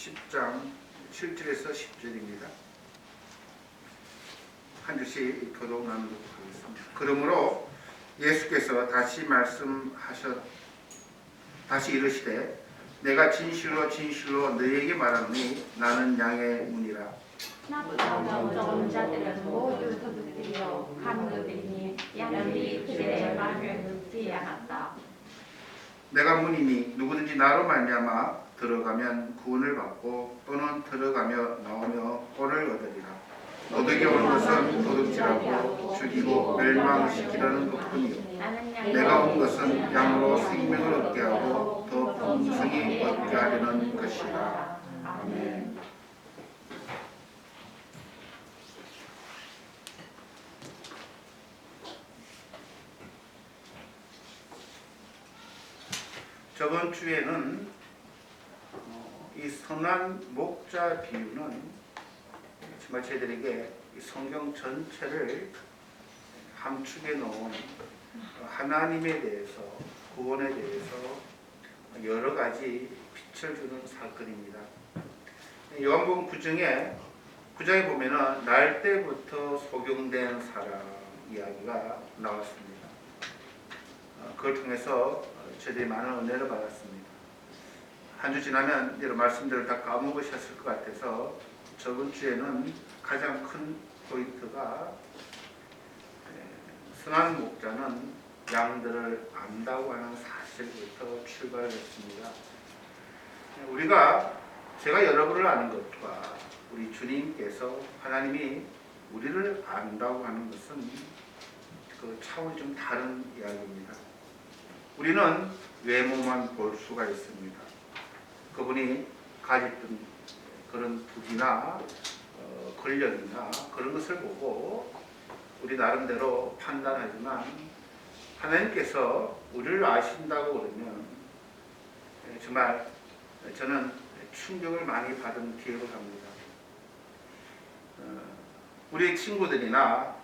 10장 7절에서 10절입니다. 한 줄씩 교독 나누도록 하겠습니다. 그러므로 예수께서 다시 이르시되 내가 진실로 진실로 너희에게 말하노니 나는 양의 문이라. 나보다 먼저 온 자들은 모두 도둑들이요 강도들이니 양들이 그들의 말을 듣지 않았다. 내가 문이니 누구든지 나로 말미암아 들어가면 구원을 받고 또는 들어가며 나오며 꼴을 얻으리라. 도둑이 오는 것은 도둑질하고 죽이고 멸망시키려는 것뿐이요 내가 온 것은 양으로 생명을 얻게 하고 더 풍성히 얻게 하려는 것이라. 아멘. 저번 주에는 이 선한 목자 비유는 정말 저희들에게 성경 전체를 함축해 놓은 하나님에 대해서, 구원에 대해서 여러 가지 빛을 주는 사건입니다. 요한복음 9장에 보면은 날 때부터 소경된 사람 이야기가 나왔습니다. 그걸 통해서 저희들이 많은 은혜를 받았습니다. 한 주 지나면 여러 말씀들을 다 까먹으셨을 것 같아서 저번 주에는 가장 큰 포인트가 선한 목자는 양들을 안다고 하는 사실부터 출발을 했습니다. 제가 여러분을 아는 것과 우리 주님께서 하나님이 우리를 안다고 하는 것은 그 차원이 좀 다른 이야기입니다. 우리는 외모만 볼 수가 있습니다. 그분이 가졌던 그런 부귀나 권력이나 그런 것을 보고 우리 나름대로 판단하지만 하나님께서 우리를 아신다고 그러면 정말 저는 충격을 많이 받은 기억을 합니다. 우리 친구들이나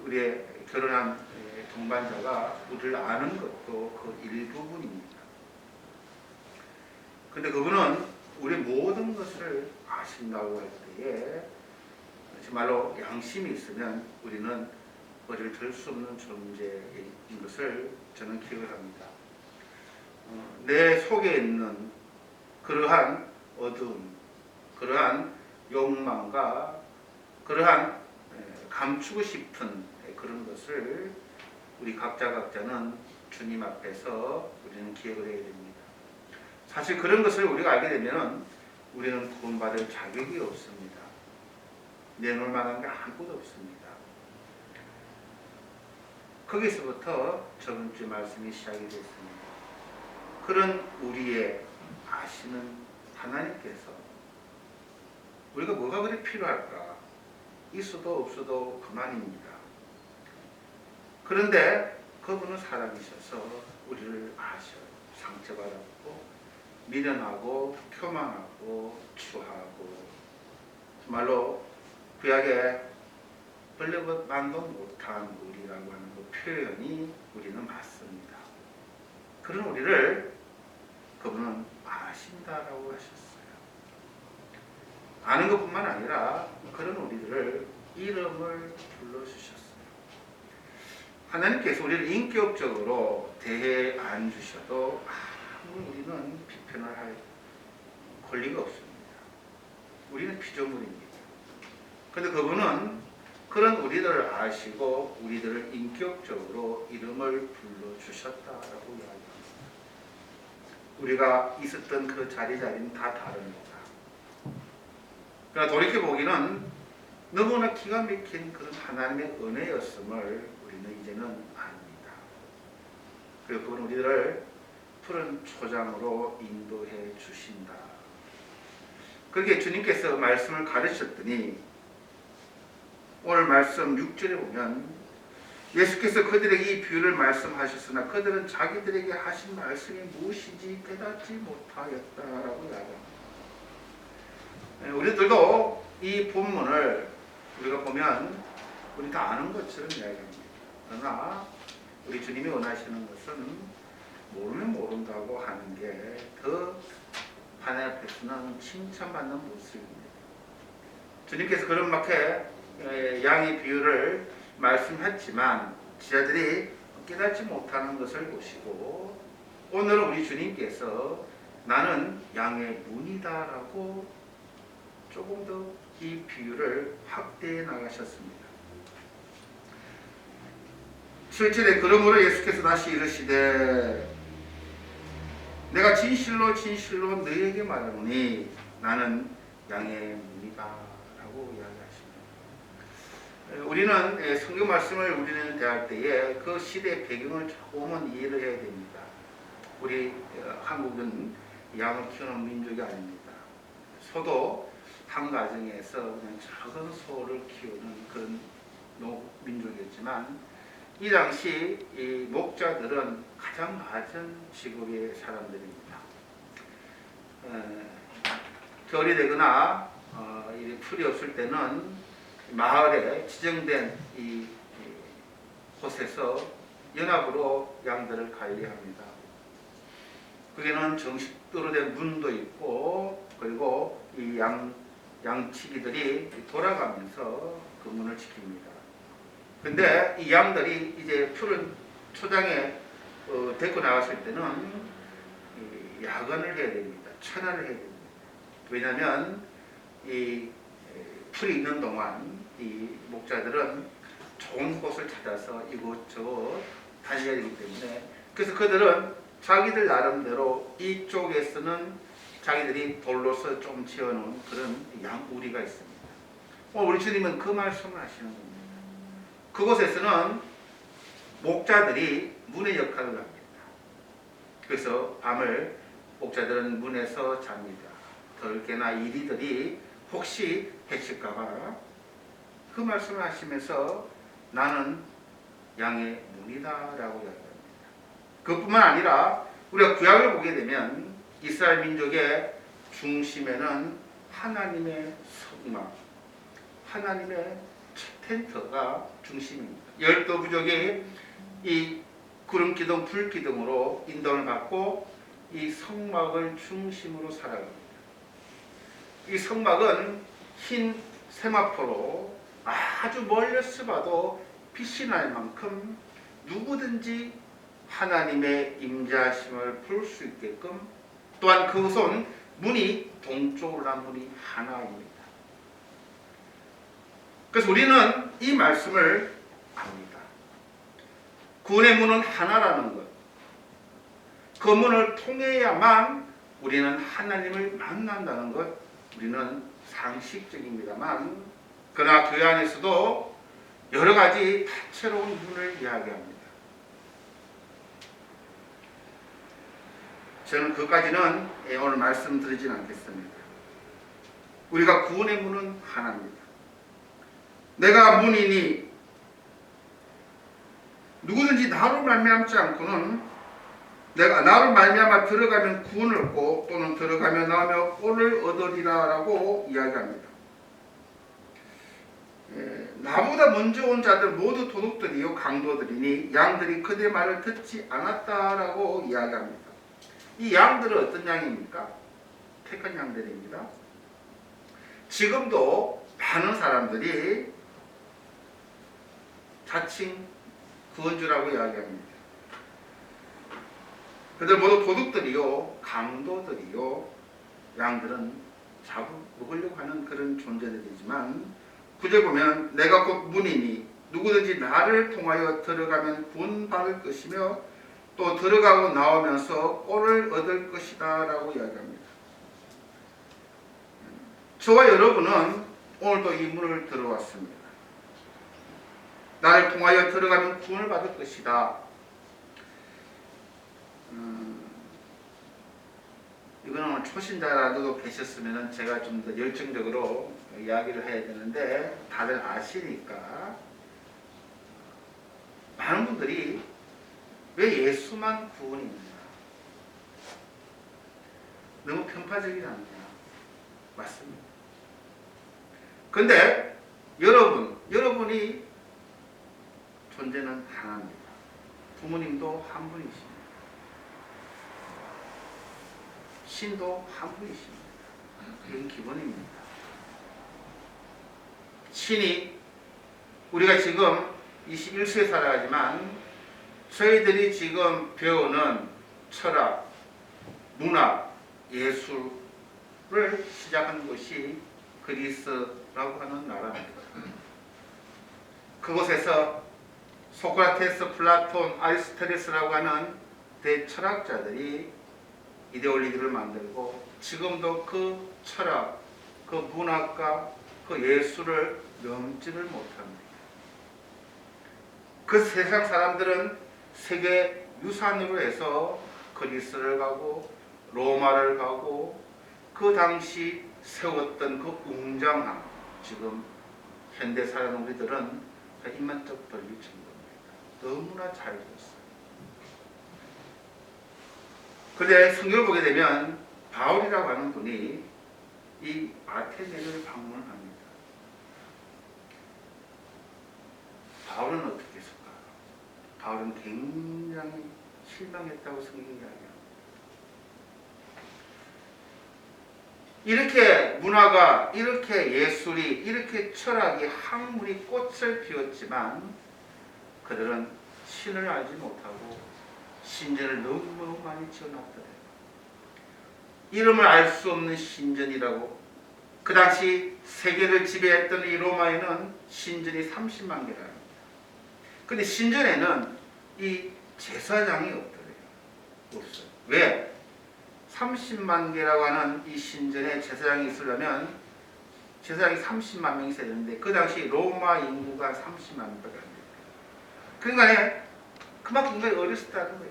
우리의 결혼한 동반자가 우리를 아는 것도 그 일부분입니다. 근데 그분은 우리 모든 것을 아신다고 할 때에 정말로 양심이 있으면 우리는 어디를 들 수 없는 존재인 것을 저는 기억을 합니다. 내 속에 있는 그러한 어두움, 그러한 욕망과 그러한 감추고 싶은 그런 것을 우리 각자는 주님 앞에서 우리는 기억을 해야 됩니다. 사실 그런 것을 우리가 알게 되면 우리는 구원받을 자격이 없습니다. 내놓을 만한 게 아무것도 없습니다. 거기서부터 저번 주 말씀이 시작이 됐습니다. 그런 우리의 아시는 하나님께서 우리가 뭐가 그리 필요할까? 있어도 없어도 그만입니다. 그런데 그분은 사람이셔서 우리를 아셔요. 상처받았고 미련하고 교만하고 추하고 정말로 구약에 벌레만도 못한 우리라고 하는 그 표현이 우리는 맞습니다. 그런 우리를 그분은 아신다라고 하셨어요. 아는 것뿐만 아니라 그런 우리들을 이름을 불러주셨어요. 하나님께서 우리를 인격적으로 대해 안 주셔도 우리는 비판을 할 권리가 없습니다. 우리는 피조물입니다. 그런데 그분은 그런 우리들을 아시고 우리들을 인격적으로 이름을 불러주셨다라고 이야기합니다. 우리가 있었던 그 자리는 다 다릅니다. 그러나 돌이켜보기는 너무나 기가 막힌 그런 하나님의 은혜였음을 우리는 이제는 압니다. 그리고 그건 우리들을 푸른 초장으로 인도해 주신다. 그렇게 주님께서 말씀을 가르쳤더니 오늘 말씀 6절에 보면 예수께서 그들에게 이 비유를 말씀하셨으나 그들은 자기들에게 하신 말씀이 무엇인지 깨닫지 못하였다라고 이야기합니다. 우리들도 이 본문을 우리가 보면 우리 다 아는 것처럼 이야기합니다. 그러나 우리 주님이 원하시는 것은 모르면 모른다고 하는 게 더 하나님 앞에서는 칭찬받는 모습입니다. 주님께서 그런 막해 양의 비유를 말씀했지만 제자들이 깨닫지 못하는 것을 보시고 오늘은 우리 주님께서 나는 양의 문이다라고 조금 더 이 비유를 확대해 나가셨습니다. 7절에 그러므로 예수께서 다시 이르시되 내가 진실로 진실로 너희에게 말하노니 나는 양의 문이다 라고 이야기하십니다. 우리는 성경 말씀을 우리는 대할 때에 그 시대의 배경을 조금은 이해를 해야 됩니다. 우리 한국은 양을 키우는 민족이 아닙니다. 소도 한 가정에서 그냥 작은 소를 키우는 그런 민족이었지만 이 당시 이 목자들은 가장 낮은 직업의 사람들입니다. 겨울이 되거나 풀이 없을 때는 마을에 지정된 이 곳에서 연합으로 양들을 관리합니다. 거기는 정식으로 된 문도 있고 그리고 이 양치기들이 돌아가면서 그 문을 지킵니다. 근데 이 양들이 이제 푸른 초장에 데리고 나갔을 때는 야간을 해야 됩니다. 천안을 해야 됩니다. 왜냐하면 이 풀이 있는 동안 이 목자들은 좋은 곳을 찾아서 이곳저곳 다녀야 되기 때문에 그래서 그들은 자기들 나름대로 이쪽에서는 자기들이 돌로서 좀 지어놓은 그런 양우리가 있습니다. 우리 주님은 그 말씀을 하시는 겁니다. 그곳에서는 목자들이 문의 역할을 합니다. 그래서 밤을 목자들은 문에서 잡니다. 덜개나 이리들이 혹시 해칠까봐 그 말씀을 하시면서 나는 양의 문이다 라고 이야기합니다. 그뿐만 아니라 우리가 구약을 보게 되면 이스라엘 민족의 중심에는 하나님의 성막, 하나님의 텐트가 중심입니다. 12부족이 이 구름기둥, 불기둥으로 인도를 받고 이 성막을 중심으로 살아갑니다. 이 성막은 흰 세마포로 아주 멀리서 봐도 빛이 날 만큼 누구든지 하나님의 임재하심을 볼 수 있게끔 또한 그곳은 문이 동쪽으로 난 문이 하나입니다. 그래서 우리는 이 말씀을 압니다. 구원의 문은 하나라는 것. 그 문을 통해야만 우리는 하나님을 만난다는 것. 우리는 상식적입니다만 그러나 교회 안에서도 여러 가지 다채로운 문을 이야기합니다. 저는 그까지는 오늘 말씀드리진 않겠습니다. 우리가 구원의 문은 하나입니다. 내가 문이니 누구든지 나로 말미암지 않고는 내가 나로 말미암아 들어가면 구원을 얻고 또는 들어가며 나오며 꼴을 얻으리라라고 이야기합니다. 나보다 먼저 온 자들 모두 도둑들이요 강도들이니 양들이 그들의 말을 듣지 않았다라고 이야기합니다. 이 양들은 어떤 양입니까? 택한 양들입니다. 지금도 많은 사람들이 자칭 구원주라고 이야기합니다. 그들 모두 도둑들이요 강도들이요 양들은 잡아먹으려고 하는 그런 존재들이지만 구절 보면 내가 곧 문이니 누구든지 나를 통하여 들어가면 구원받을 것이며 또 들어가고 나오면서 꼴을 얻을 것이다 라고 이야기합니다. 저와 여러분은 오늘도 이 문을 들어왔습니다. 나를 통하여 들어가면 구원을 받을 것이다. 이거는 초신자라도 계셨으면 제가 좀 더 열정적으로 이야기를 해야 되는데 다들 아시니까 많은 분들이 왜 예수만 구원이 있느냐 너무 편파적이지 않느냐 맞습니다. 근데 여러분이 존재는 하나입니다. 부모님도 한 분이십니다. 신도 한 분이십니다. 이건 기본입니다. 신이 우리가 지금 21세에 살아가지만 저희들이 지금 배우는 철학, 문학, 예술을 시작한 곳이 그리스라고 하는 나라입니다. 그곳에서 소크라테스, 플라톤, 아리스토텔레스라고 하는 대철학자들이 이데올로기를 만들고 지금도 그 철학, 그 문학과 그 예술을 넘지를 못합니다. 그 세상 사람들은 세계 유산으로 해서 그리스를 가고 로마를 가고 그 당시 세웠던 그 웅장함, 지금 현대 사람 우리들은 입만 쩍 벌릴 정도입니다. 너무나 잘 되었어요. 그런데 성경을 보게 되면 바울이라고 하는 분이 이 아테네를 방문합니다. 바울은 어떻게 했을까? 바울은 굉장히 실망했다고 성경이 이야기합니다. 이렇게 문화가, 이렇게 예술이, 이렇게 철학이 학문이 꽃을 피웠지만 그들은 신을 알지 못하고 신전을 너무너무 많이 지어놨더래요. 이름을 알 수 없는 신전이라고. 그 당시 세계를 지배했던 이 로마에는 신전이 30만 개라 합니다. 근데 신전에는 이 제사장이 없더래요. 없어요. 왜? 30만 개라고 하는 이 신전에 제사장이 있으려면 제사장이 30만 명이 있어야 되는데 그 당시 로마 인구가 30만 명밖에 안 돼요. 그러니까 그만큼 인간이 어렸었다는 거예요.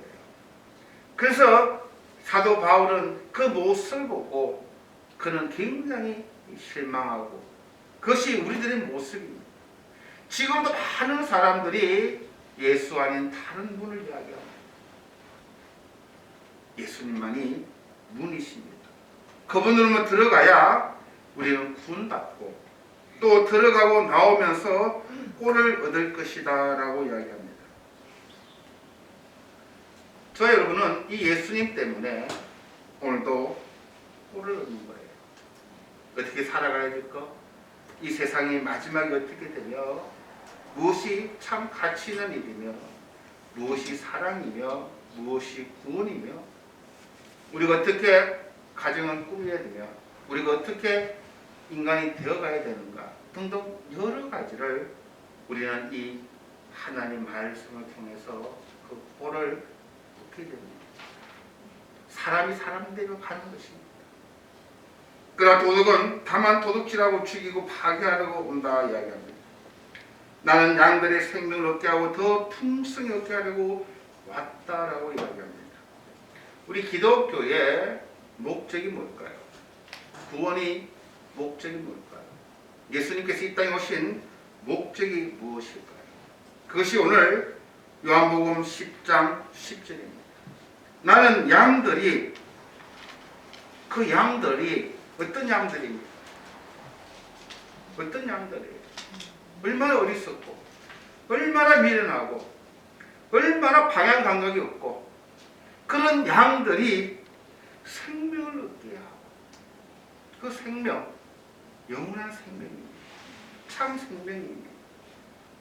그래서 사도 바울은 그 모습을 보고 그는 굉장히 실망하고 그것이 우리들의 모습입니다. 지금도 많은 사람들이 예수 아닌 다른 분을 이야기합니다. 예수님만이 문이십니다. 그분으로만 들어가야 우리는 구원받고 또 들어가고 나오면서 꼴을 얻을 것이다 라고 이야기합니다. 저 여러분은 이 예수님 때문에 오늘도 꼴을 얻는 거예요. 어떻게 살아가야 될까? 이 세상이 마지막이 어떻게 되며 무엇이 참 가치 있는 일이며 무엇이 사랑이며 무엇이 구원이며 우리가 어떻게 가정을 꾸며야 되며 우리가 어떻게 인간이 되어가야 되는가 등등 여러 가지를 우리는 이 하나님 말씀을 통해서 그 꼴을 얻게 됩니다. 사람이 사람대로 가는 것입니다. 그러나 도둑은 다만 도둑질하고 죽이고 파괴하려고 온다 이야기합니다. 나는 양들의 생명을 얻게 하고 더 풍성히 얻게 하려고 왔다라고 이야기합니다. 우리 기독교의 목적이 뭘까요? 구원이 목적이 뭘까요? 예수님께서 이 땅에 오신 목적이 무엇일까요? 그것이 오늘 요한복음 10장 10절입니다. 나는 양들이 어떤 양들입니까? 어떤 양들이에요? 얼마나 어리석고 얼마나 미련하고 얼마나 방향 감각이 없고 그런 양들이 생명을 얻게 하고 그 생명 영원한 생명입니다. 참 생명입니다.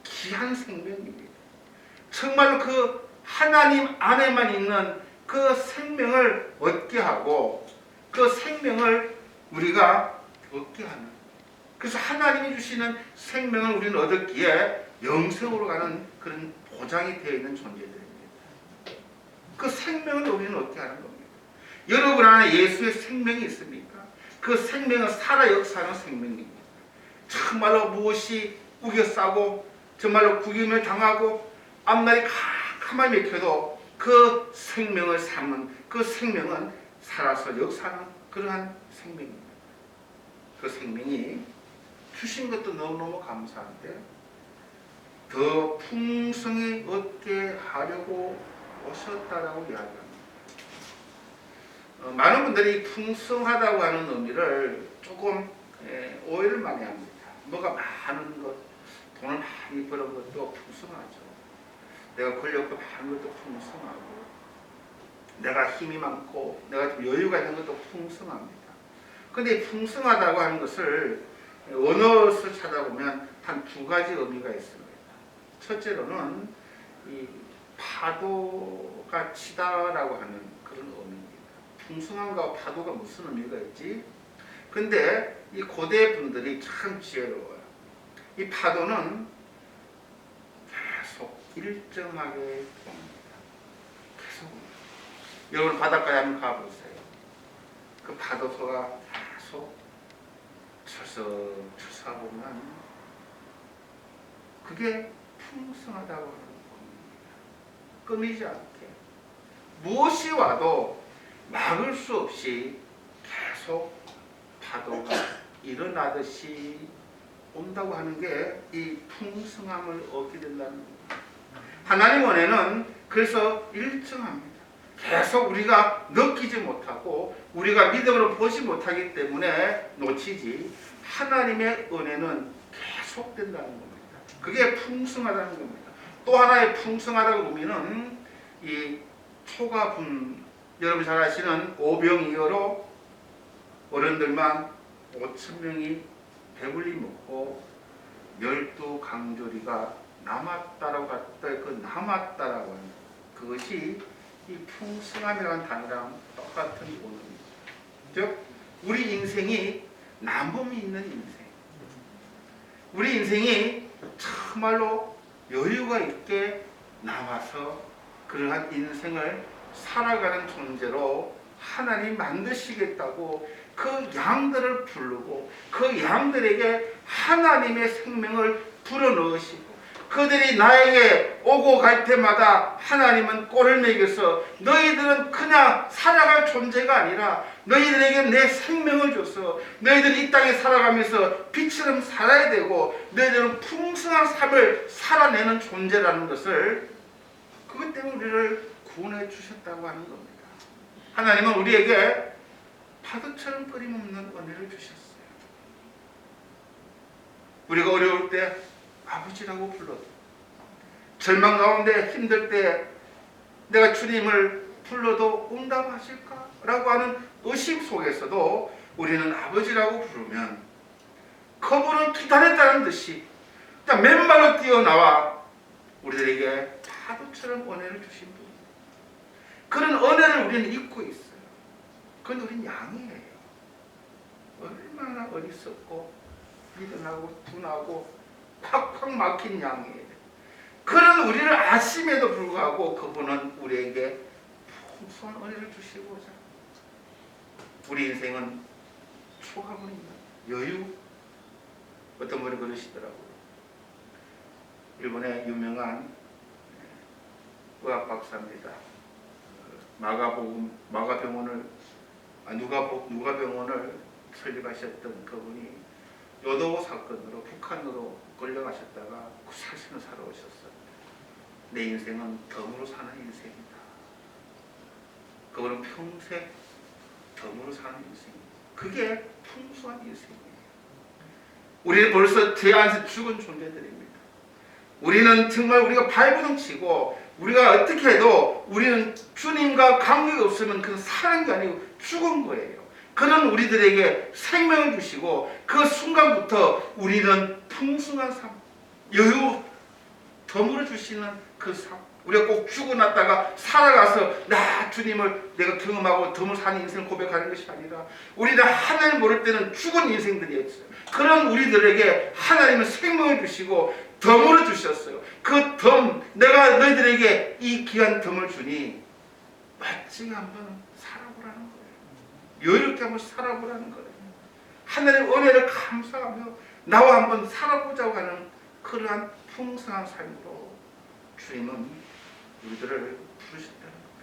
귀한 생명입니다. 정말로 그 하나님 안에만 있는 그 생명을 얻게 하고 그 생명을 우리가 얻게 하는 그래서 하나님이 주시는 생명을 우리는 얻었기에 영생으로 가는 그런 보장이 되어 있는 존재들입니다. 그 생명을 우리는 얻게 하는 겁니다. 여러분 안에 예수의 생명이 있습니까? 그 생명은 살아 역사하는 생명입니다. 정말로 무엇이 우겨싸고 정말로 구김을 당하고 앞날이 캄캄하게 맥혀도 그 생명을 삼는 그 생명은 살아서 역사하는 그러한 생명입니다. 그 생명이 주신 것도 너무너무 감사한데 더 풍성히 얻게 하려고 오셨다라고 이야기합니다. 많은 분들이 풍성하다고 하는 의미를 조금 오해를 많이 합니다. 뭐가 많은 것, 돈을 많이 버는 것도 풍성하죠. 내가 권력도 많은 것도 풍성하고 내가 힘이 많고 내가 좀 여유가 있는 것도 풍성합니다. 근데 풍성하다고 하는 것을 원어에서 찾아보면 한 두 가지 의미가 있습니다. 첫째로는 이 파도가 치다라고 하는 그런 의미입니다. 풍성함과 파도가 무슨 의미가 있지? 근데 이 고대 분들이 참 지혜로워요. 이 파도는 계속 일정하게 옵니다. 계속 옵니다. 여러분 바닷가에 한번 가보세요. 그 파도소가 계속 쳐서보면 그게 풍성하다고 하는 겁니다. 끊이지 않게 무엇이 와도 막을 수 없이 계속 파도가 일어나듯이 온다고 하는 게 이 풍성함을 얻게 된다는 겁니다. 하나님 은혜는 그래서 일정합니다. 계속 우리가 느끼지 못하고 우리가 믿음으로 보지 못하기 때문에 놓치지, 하나님의 은혜는 계속된다는 겁니다. 그게 풍성하다는 겁니다. 또 하나의 풍성하다고 보면은 이 초가분, 여러분 잘 아시는 오병이어로 어른들만 5,000명이 배불리 먹고 12강조리가 남았다라고 했다. 그 남았다라고 하는 그것이 이 풍성함이라는 단어랑 똑같은 원어입니다. 즉 우리 인생이 남음이 있는 인생, 우리 인생이 정말로 여유가 있게 남아서 그러한 인생을 살아가는 존재로 하나님 만드시겠다고 그 양들을 부르고 그 양들에게 하나님의 생명을 불어넣으시고 그들이 나에게 오고 갈 때마다 하나님은 꼴을 먹여서 너희들은 그냥 살아갈 존재가 아니라 너희들에게 내 생명을 줘서 너희들이 이 땅에 살아가면서 빛처럼 살아야 되고 너희들은 풍성한 삶을 살아내는 존재라는 것을, 그것 때문에 우리를 구원해 주셨다고 하는 겁니다. 하나님은 우리에게 파도처럼 끊임없는 은혜를 주셨어요. 우리가 어려울 때 아버지라고 불러도, 절망 가운데 힘들 때 내가 주님을 불러도 응답하실까? 라고 하는 의심 속에서도 우리는 아버지라고 부르면 그분은 기다렸다는 듯이 맨발로 뛰어나와 우리들에게 파도처럼 은혜를 주신 분, 그런 은혜를 우리는 잊고 있어요. 그건 우린 양이에요. 얼마나 어리석고 미련하고 둔하고 콱콱 막힌 양이에요. 그런 우리를 아심에도 불구하고 그분은 우리에게 풍성한 은혜를 주시고자, 우리 인생은 초가분입니다. 여유. 어떤 분이 그러시더라고요. 일본의 유명한 의학 박사입니다. 누가병원을 설립하셨던 그분이 요도 사건으로 북한으로 끌려가셨다가 구살신을 살아오셨어요. 내 인생은 덤으로 사는 인생이다. 그거는 평생 덤으로 사는 인생입니다. 그게 풍성한 인생이에요. 우리는 벌써 죄 안에서 죽은 존재들입니다. 우리는 정말 우리가 발버둥 치고 우리가 어떻게 해도 우리는 주님과 관계가 없으면 그건 사는 게 아니고 죽은 거예요. 그런 우리들에게 생명을 주시고 그 순간부터 우리는 풍성한 삶, 여유, 덤으로 주시는 그 삶, 우리가 꼭 죽어났다가 살아가서 나 주님을 내가 경험하고 덤을 사는 인생을 고백하는 것이 아니라 우리가 하나님을 모를 때는 죽은 인생들이었어요. 그런 우리들에게 하나님은 생명을 주시고 덤으로 주셨어요. 그 덤, 내가 너희들에게 이 귀한 덤을 주니 멋지게 한번 살아보라는 거예요. 여유롭게 한번 살아보라는 거예요. 하나님의 은혜를 감사하며 나와 한번 살아보자고 하는 그러한 풍성한 삶으로 주님은 우리들을 부르셨다는 겁니다.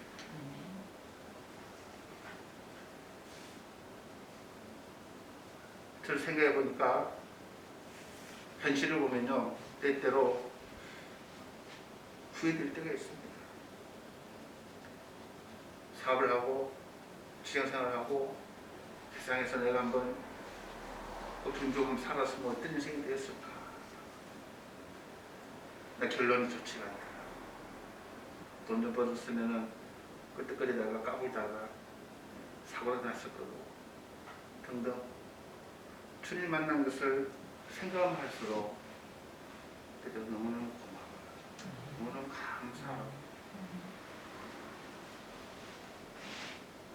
저를 생각해 보니까 현실을 보면요, 때때로 후회될 때가 있습니다. 사업을 하고 직장생활을 하고 세상에서 내가 한번 좀 조금 살았으면 어떤 인생이 되었을까? 나 결론이 좋지가 않다. 돈 좀 벌었으면은 끄덕거리다가 까불다가 사고가 났을 거고 등등 주님 만난 것을 생각하면 할수록 그저 너무너무 고마워요. 너무너무 감사하고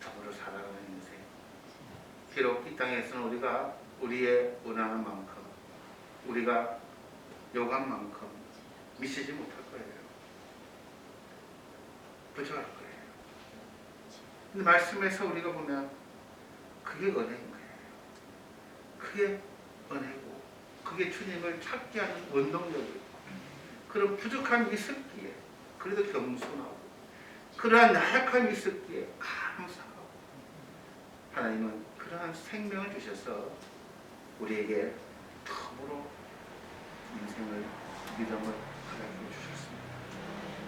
더불어 살아가는 인생. 비록 이 땅에서는 우리가 우리의 원하는 만큼 우리가 요구한 만큼 미치지 못할 거예요. 부족할 거예요. 근데 말씀에서 우리가 보면 그게 은혜인 거예요. 그게 은혜고 그게 주님을 찾게 하는 원동력이고 그런 부족함이 있었기에 그래도 겸손하고 그러한 나약함이 있었기에 감사하고 하나님은 그러한 생명을 주셔서 우리에게 덤으로 인생을 믿음을 가르쳐 주셨습니다.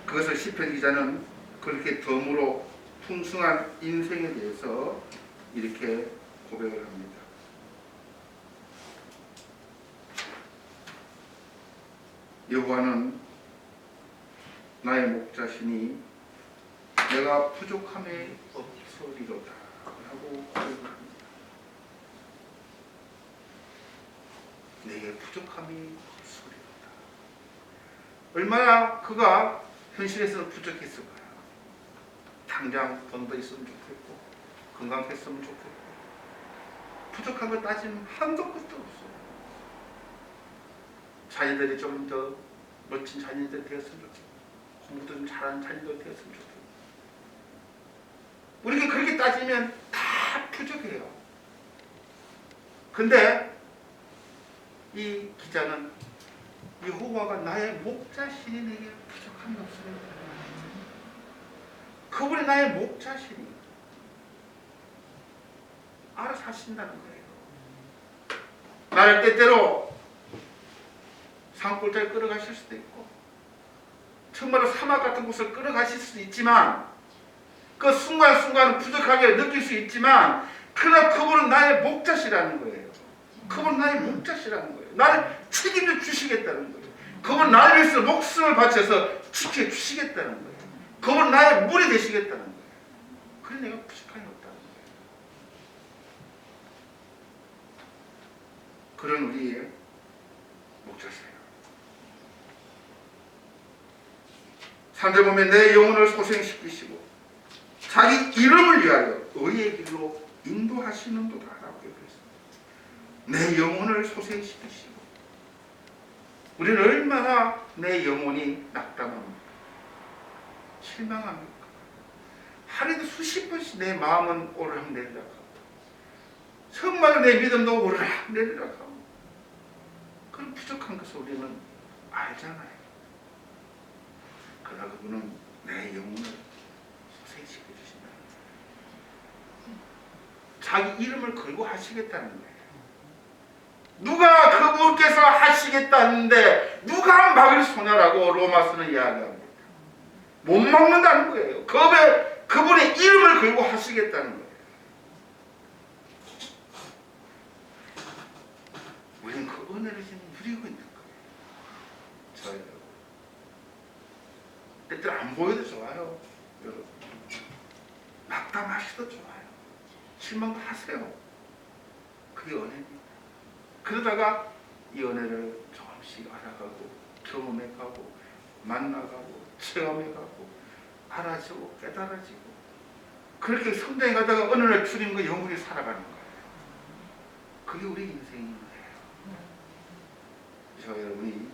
그것을 시편 기자는 그렇게 덤으로 풍성한 인생에 대해서 이렇게 고백을 합니다. 여호와는 나의 목자시니 내가 부족함에 없으리로다 하고 고백을 합니다. 내게 부족함이 없으리로다. 얼마나 그가 현실에서는 부족했을까요? 당장 돈도 있으면 좋겠고 건강했으면 좋겠고 부족한 걸 따지면 한도 끝도 없어요. 자녀들이 좀 더 멋진 자녀들 되었으면 좋겠고 공부도 좀 잘하는 자녀들 되었으면 좋겠고 우리가 그렇게 따지면 다 부족해요. 근데 이 기자는 여호와가 나의 목자시니 내게 부족함이 없으리로다. 그분이 나의 목자시니 알아서 하신다는 거예요. 나를 때때로 산골짜기 끌어가실 수도 있고 정말로 사막 같은 곳을 끌어가실 수도 있지만 그 순간순간 부족하게 느낄 수 있지만 그러나 그분은 나의 목자시라는 거예요. 그분은 나의 목자시라는 거예요. 나를 책임져 주시겠다는 거예요. 그분은 나를 위해서 목숨을 바쳐서 지켜주시겠다는 거예요. 그분은 나의 물이 되시겠다는 거예요. 그래 내가 부족함이 없다는 거예요. 그런 우리의 목자세요. 3절 보면 내 영혼을 소생시키시고 자기 이름을 위하여 의의 길로 인도하시는도다 라고 얘기했습니다. 내 영혼을 소생시키시고 우리는 얼마나 내 영혼이 낙담합니까? 실망합니까? 하루에도 수십 번씩 내 마음은 오르락내리락하고 정말로 내 믿음도 오르락내리락하고 그런 부족한 것을 우리는 알잖아요. 그러나 그분은 내 영혼을 소생시켜 주신다는 거예요. 자기 이름을 걸고 하시겠다는 거예요. 누가 그분께서 하시겠다는데 누가 막을 소냐라고 로마서는 이야기합니다. 못 막는다는 거예요. 그분의 이름을 걸고 하시겠다는 거예요. 우리는 그 은혜를 지금 누리고 있는 거예요. 저예요. 때때로 안 보여도 좋아요. 여러분. 낙담하셔도 좋아요. 실망도 하세요. 그게 은혜입니다. 그러다가 이 은혜를 조금씩 알아가고 경험해가고 만나가고 체험해가고 알아지고 깨달아지고 그렇게 성장해 가다가 어느 날 주님과 영원히 살아가는 거예요. 그게 우리 인생인 거예요. 저 여러분이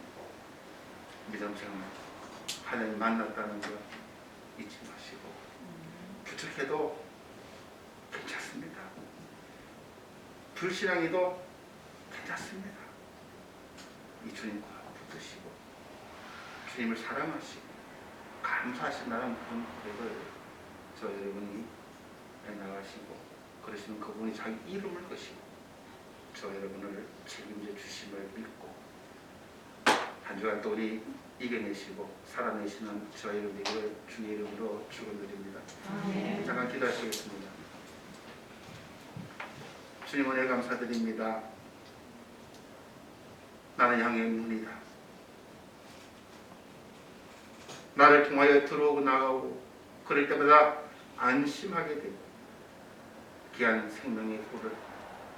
믿음 생활 하나님 만났다는 거 잊지 마시고 부족해도 괜찮습니다. 불신앙해도 괜찮습니다. 이 주님과 붙으시고 주님을 사랑하시고 감사하신다는 그런 고백을 저 여러분이 해나가시고 그러시면 그분이 자기 이름을 거시고 저 여러분을 책임져 주심을 믿고 한 주간 또 우리 이겨내시고 살아내시는 저 여러분에게 주의 이름으로 축원드립니다. 잠깐 기도하시겠습니다. 주님 은혜 감사드립니다. 나는 양의 문이다. 나를 통하여 들어오고 나가고 그럴 때마다 안심하게 되고 귀한 생명의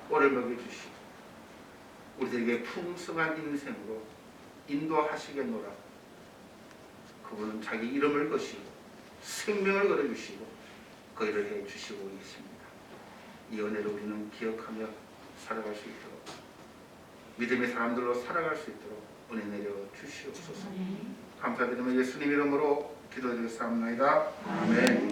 꼴을 먹여주시고 우리들에게 풍성한 인생으로 인도하시겠노라. 그분은 자기 이름을 거시고 생명을 걸어주시고 거의를 해주시고 계십니다. 이 은혜를 우리는 기억하며 살아갈 수 있도록 믿음의 사람들로 살아갈 수 있도록 은혜 내려 주시옵소서. 감사드리며 예수님 이름으로 기도드리겠습니다. 아멘.